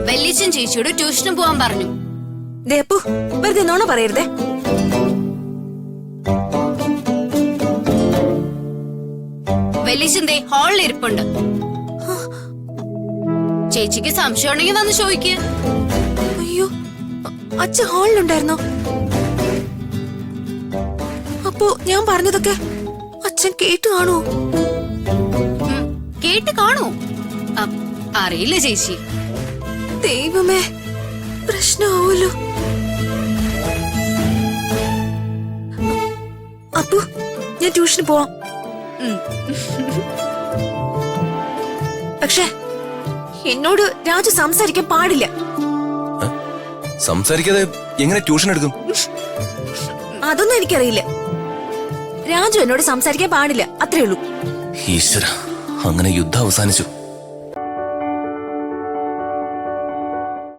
വെല്ലിച്ചൻ ചേച്ചിയോട് ട്യൂഷന് പോവാൻ പറഞ്ഞു. ദേപ്പു വെറുതെ നോണ പറയരുതേ. വെല്ലിച്ചൻ ദേ ഹാളിൽ ഇരിപ്പുണ്ട്. ചേച്ചിക്ക് സംശയം ഉണ്ടെങ്കിൽ വന്ന് ചോദിക്ക്. അയ്യോ, അച്ഛൻ ഹാളിലുണ്ടായിരുന്നോ? അപ്പോ ഞാൻ പറഞ്ഞതൊക്കെ അച്ഛൻ കേട്ടു കാണൂ? കേട്ട് കാണൂ? അറിയില്ല ചേച്ചി. ദൈവമേ, പ്രശ്നമാവൂലോ. അപ്പു, ഞാൻ ട്യൂഷന് പോവാം. പക്ഷേ എന്നോട് രാജു സംസാരിക്കാൻ പാടില്ല. സംസാരിക്കാതെ എങ്ങനെ ട്യൂഷൻ എടുക്കും? അതൊന്നും എനിക്കറിയില്ല. രാജു എന്നോട് സംസാരിക്കാൻ പാടില്ല, അത്രേ ഉള്ളൂ. ഈശ്വര, അങ്ങനെ യുദ്ധം അവസാനിച്ചു.